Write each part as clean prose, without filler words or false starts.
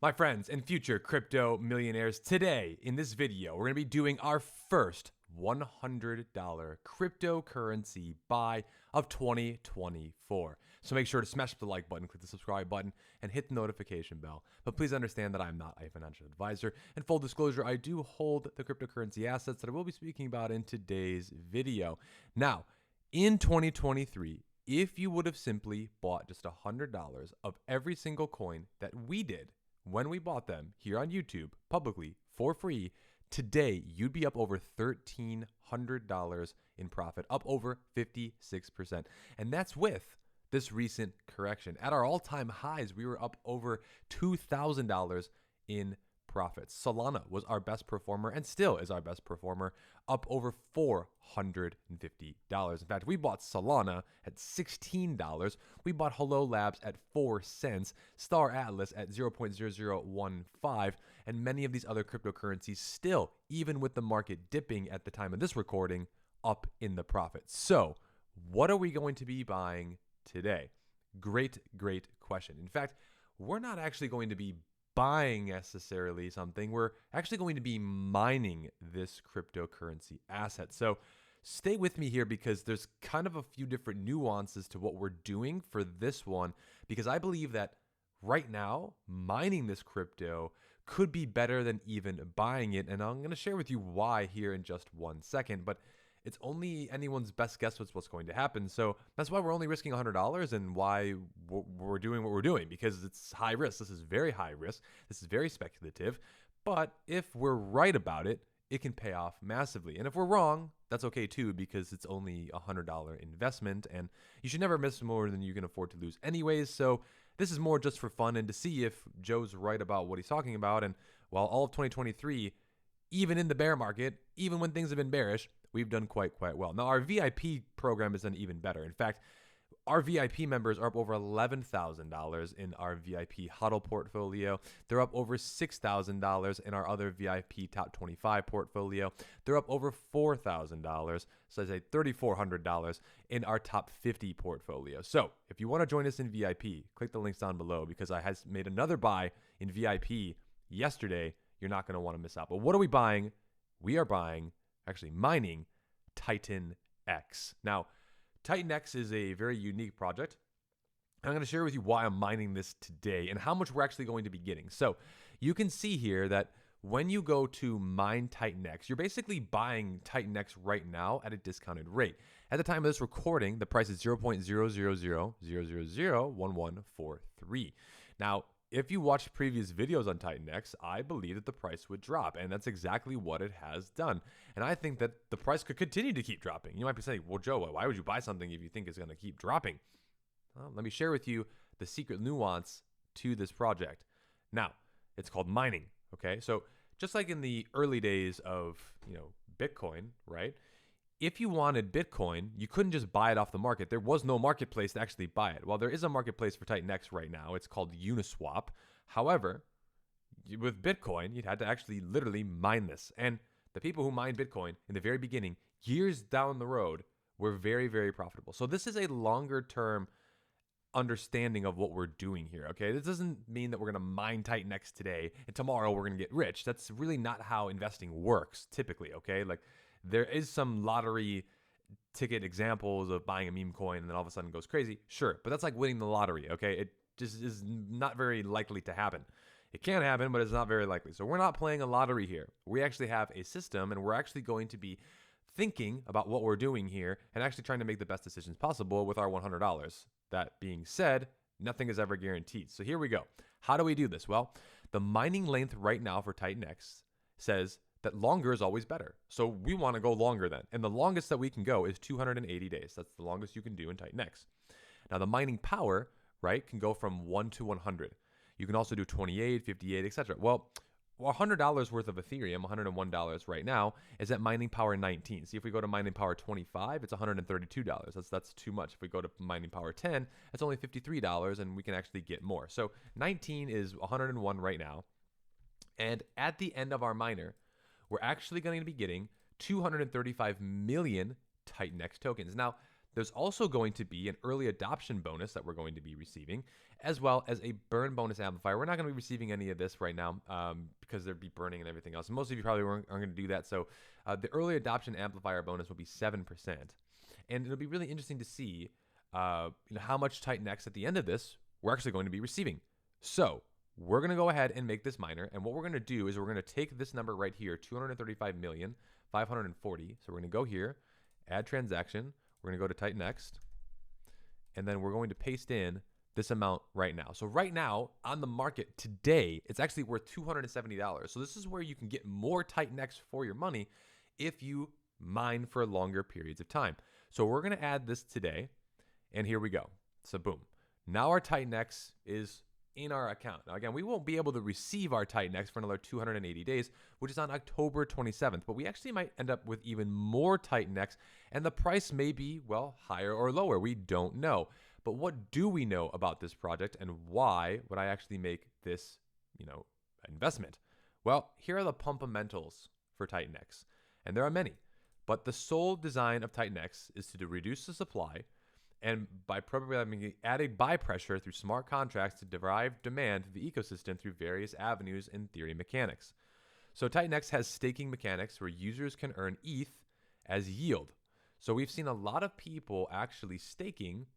My friends and future crypto millionaires, today in this video, we're going to be doing our first $100 cryptocurrency buy of 2024. So make sure to smash the like button, click the subscribe button, and hit the notification bell. But please understand that I'm not a financial advisor. And full disclosure, I do hold the cryptocurrency assets that I will be speaking about in today's video. Now, in 2023, if you would have simply bought just $100 of every single coin that we did when we bought them here on YouTube publicly for free, today you'd be up over $1,300 in profit, up over 56%. And that's with this recent correction. At our all-time highs, we were up over $2,000 in profits. Solana was our best performer and still is our best performer, up over $450. In fact, we bought Solana at $16. We bought Hello Labs at 4 cents, Star Atlas at 0.0015, and many of these other cryptocurrencies still, even with the market dipping at the time of this recording, up in the profit. So what are we going to be buying today? Great question. In fact, we're not actually going to be buying necessarily something. We're actually going to be mining this cryptocurrency asset. So stay with me here because there's kind of a few different nuances to what we're doing for this one, because I believe that right now mining this crypto could be better than even buying it. And I'm going to share with you why here in just 1 second, but it's only anyone's best guess what's going to happen. So that's why we're only risking $100 and why we're doing what we're doing, because it's high risk. This is very high risk. This is very speculative. But if we're right about it, it can pay off massively. And if we're wrong, that's okay too, because it's only a $100 investment and you should never miss more than you can afford to lose anyways. So this is more just for fun and to see if Joe's right about what he's talking about. And while all of 2023, even in the bear market, even when things have been bearish, we've done quite well. Now, our VIP program is done even better. In fact, our VIP members are up over $11,000 in our VIP HODL portfolio. They're up over $6,000 in our other VIP top 25 portfolio. They're up over $4,000, so I say $3,400 in our top 50 portfolio. So if you want to join us in VIP, click the links down below, because I has made another buy in VIP yesterday. You're not going to want to miss out. But what are we buying? We are mining TitanX. Now, TitanX is a very unique project. I'm going to share with you why I'm mining this today and how much we're actually going to be getting. So you can see here that when you go to mine TitanX, you're basically buying TitanX right now at a discounted rate. At the time of this recording, the price is 0.00000001143. Now, if you watched previous videos on TitanX, I believe that the price would drop, and that's exactly what it has done. And I think that the price could continue to keep dropping. You might be saying, well, Joe, why would you buy something if you think it's going to keep dropping? Well, let me share with you the secret nuance to this project. Now, it's called mining, okay? So just like in the early days of, Bitcoin, right? If you wanted Bitcoin, you couldn't just buy it off the market. There was no marketplace to actually buy it. Well, there is a marketplace for TitanX right now. It's called Uniswap. However, with Bitcoin, you'd had to actually literally mine this. And the people who mined Bitcoin in the very beginning, years down the road, were very profitable. So this is a longer term understanding of what we're doing here, okay? This doesn't mean that we're going to mine TitanX today and tomorrow we're going to get rich. That's really not how investing works typically, okay? Like, there is some lottery ticket examples of buying a meme coin and then all of a sudden it goes crazy. Sure, but that's like winning the lottery, okay? It just is not very likely to happen. It can happen, but it's not very likely. So we're not playing a lottery here. We actually have a system, and we're actually going to be thinking about what we're doing here and actually trying to make the best decisions possible with our $100. That being said, nothing is ever guaranteed. So here we go. How do we do this? Well, the mining length right now for TitanX says that longer is always better. So we want to go longer then. And the longest that we can go is 280 days. That's the longest you can do in TitanX. Now the mining power, right, can go from 1 to 100. You can also do 28, 58, etc. Well, $100 worth of Ethereum, $101 right now, is at mining power 19. See, if we go to mining power 25, it's $132. That's too much. If we go to mining power 10, it's only $53, and we can actually get more. So 19 is 101 right now. And at the end of our miner, we're actually going to be getting 235 million TitanX tokens. Now, There's also going to be an early adoption bonus that we're going to be receiving, as well as a burn bonus amplifier. We're not going to be receiving any of this right now because there'd be burning and everything else. Most of you probably aren't going to do that. So the early adoption amplifier bonus will be 7%. And it'll be really interesting to see how much TitanX at the end of this we're actually going to be receiving. So we're going to go ahead and make this miner. And what we're going to do is we're going to take this number right here, 235,540,000. So we're going to go here, add transaction. We're going to go to TitanX, and then we're going to paste in this amount right now. So right now on the market today, it's actually worth $270. So this is where you can get more TitanX for your money if you mine for longer periods of time. So we're going to add this today, and here we go. So boom. Now our TitanX is in our account. Now again, we won't be able to receive our TitanX for another 280 days, which is on October 27th, but we actually might end up with even more TitanX, and the price may be, well, higher or lower. We don't know. But what do we know about this project, and why would I actually make this, investment? Well, here are the Pumpamentals for TitanX, and there are many, but the sole design of TitanX is to reduce the supply, and by programming adding buy pressure through smart contracts to derive demand through the ecosystem through various avenues in theory mechanics. So TitanX has staking mechanics where users can earn ETH as yield. So we've seen a lot of people actually staking.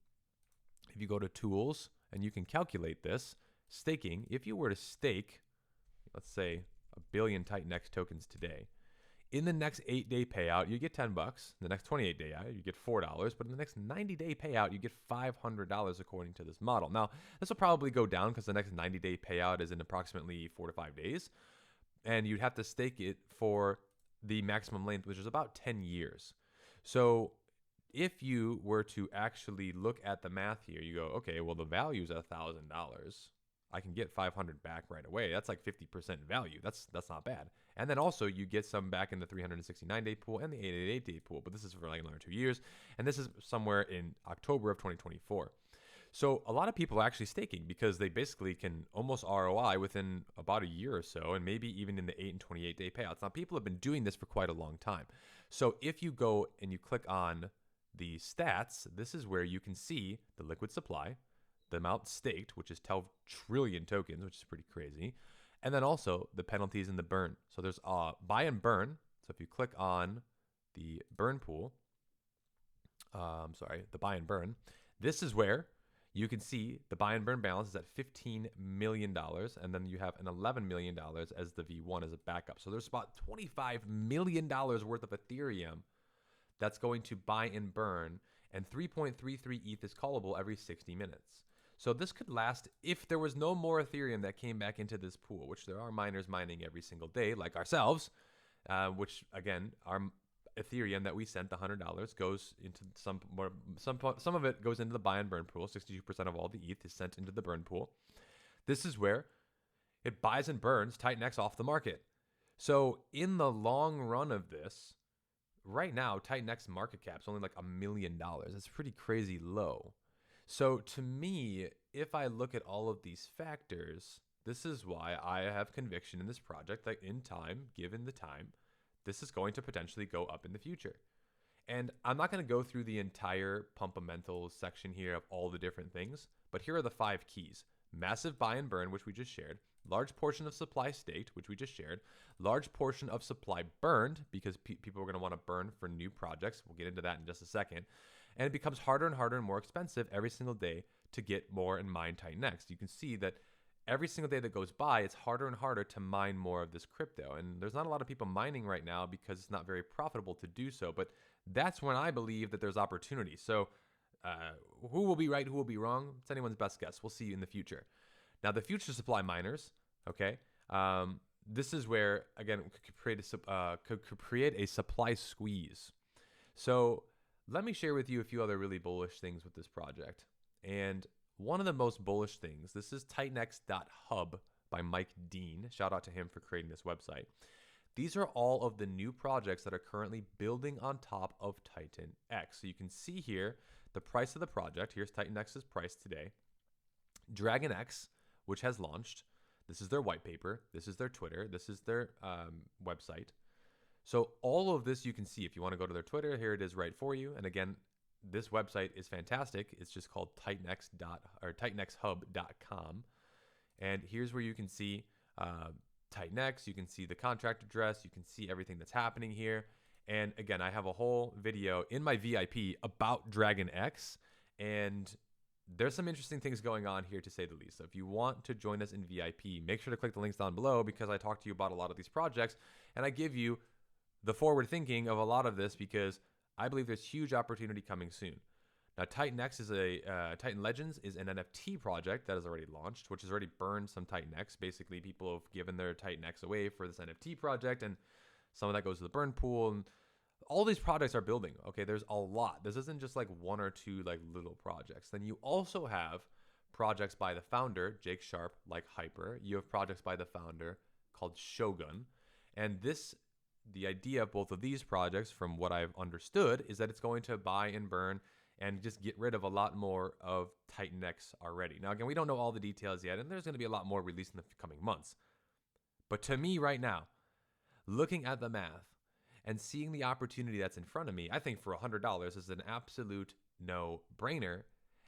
If you go to tools and you can calculate this, staking, if you were to stake, let's say 1 billion TitanX tokens today, in the next 8-day payout, you get $10. The next 28-day payout, you get $4. But in the next 90-day payout, you get $500 according to this model. Now, this will probably go down because the next 90-day payout is in approximately 4 to 5 days. And you'd have to stake it for the maximum length, which is about 10 years. So if you were to actually look at the math here, you go, okay, well, the value is $1,000. I can get 500 back right away. That's like 50% value. That's not bad. And then also you get some back in the 369-day pool and the 888-day pool, but this is for like another 2 years. And this is somewhere in October of 2024. So a lot of people are actually staking because they basically can almost ROI within about a year or so, and maybe even in the 8 and 28-day payouts. Now, people have been doing this for quite a long time. So if you go and you click on the stats, this is where you can see the liquid supply, the amount staked, which is 12 trillion tokens, which is pretty crazy. And then also the penalties and the burn. So there's buy and burn. So if you click on the burn pool, the buy and burn, this is where you can see the buy and burn balance is at $15 million. And then you have an $11 million as the V1 as a backup. So there's about $25 million worth of Ethereum that's going to buy and burn. And 3.33 ETH is callable every 60 minutes. So this could last if there was no more Ethereum that came back into this pool, which there are miners mining every single day, like ourselves, which again, our Ethereum that we sent, the $100, goes into some of it goes into the buy and burn pool. 62% of all the ETH is sent into the burn pool. This is where it buys and burns TitanX off the market. So in the long run of this, right now, TitanX market cap is only like $1 million. That's pretty crazy low. So to me, if I look at all of these factors, this is why I have conviction in this project that in time, given the time, this is going to potentially go up in the future. And I'm not going to go through the entire Pumpamentals section here of all the different things, but here are the 5 keys. Massive buy and burn, which we just shared. Large portion of supply staked, which we just shared. Large portion of supply burned, because people are going to want to burn for new projects. We'll get into that in just a second. And it becomes harder and harder and more expensive every single day to get more and mine TitanX. You can see that every single day that goes by, it's harder and harder to mine more of this crypto. And there's not a lot of people mining right now because it's not very profitable to do so. But that's when I believe that there's opportunity. So who will be right, who will be wrong? It's anyone's best guess. We'll see in the future. Now, the future supply miners, okay, this is where, again, could create a supply squeeze. So let me share with you a few other really bullish things with this project. And one of the most bullish things, this is TitanX.hub by Mike Dean. Shout out to him for creating this website. These are all of the new projects that are currently building on top of TitanX. So you can see here the price of the project. Here's TitanX's price today. DragonX, which has launched. This is their white paper. This is their Twitter. This is their website. So all of this you can see if you want to go to their Twitter. Here it is right for you. And again, this website is fantastic. It's just called TitanXhub.com. And here's where you can see TitanX. You can see the contract address. You can see everything that's happening here. And again, I have a whole video in my VIP about Dragon X. And there's some interesting things going on here, to say the least. So if you want to join us in VIP, make sure to click the links down below, because I talk to you about a lot of these projects and I give you the forward thinking of a lot of this, because I believe there's huge opportunity coming soon. Now, TitanX is Titan Legends is an NFT project that has already launched, which has already burned some TitanX. Basically, people have given their TitanX away for this NFT project, and some of that goes to the burn pool. And all these projects are building. Okay, there's a lot. This isn't just like one or two like little projects. Then you also have projects by the founder, Jake Sharp, like Hyper. You have projects by the founder called Shogun. And the idea of both of these projects, from what I've understood, is that it's going to buy and burn and just get rid of a lot more of TitanX already. Now, again, we don't know all the details yet, and there's going to be a lot more released in the coming months. But to me right now, looking at the math and seeing the opportunity that's in front of me, I think for $100 is an absolute no-brainer.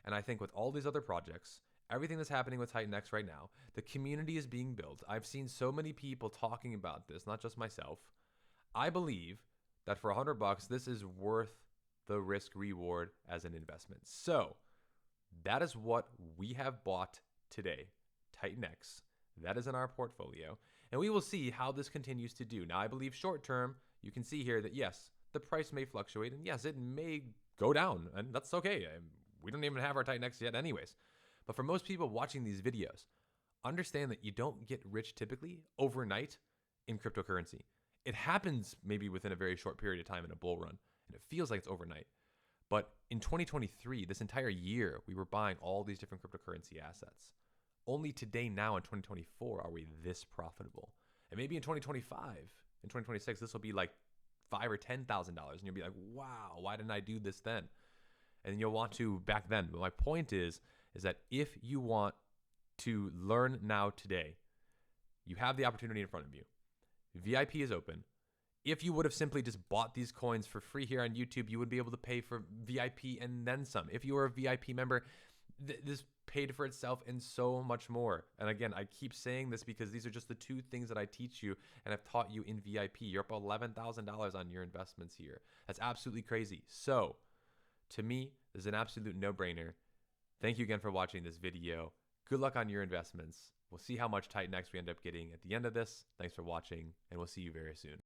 And I think with all these other projects, everything that's happening with TitanX right now, the community is being built. I've seen so many people talking about this, not just myself. I believe that for $100, this is worth the risk reward as an investment. So that is what we have bought today, TitanX. That is in our portfolio. And we will see how this continues to do. Now, I believe short term, you can see here that yes, the price may fluctuate, and yes, it may go down, and that's okay. We don't even have our TitanX yet anyways. But for most people watching these videos, understand that you don't get rich typically overnight in cryptocurrency. It happens maybe within a very short period of time in a bull run, and it feels like it's overnight. But in 2023, this entire year, we were buying all these different cryptocurrency assets. Only today, now in 2024, are we this profitable. And maybe in 2025, in 2026, this will be like $5,000 or $10,000, and you'll be like, wow, why didn't I do this then? And then you'll want to back then. But my point is that if you want to learn now today, you have the opportunity in front of you. VIP is open. If you would have simply just bought these coins for free here on YouTube, you would be able to pay for VIP and then some. If you were a VIP member, this paid for itself and so much more. And again, I keep saying this because these are just the two things that I teach you and I've taught you in VIP. You're up $11,000 on your investments here. That's absolutely crazy. So to me, this is an absolute no-brainer. Thank you again for watching this video. Good luck on your investments. We'll see how much TitanX we end up getting at the end of this. Thanks for watching, and we'll see you very soon.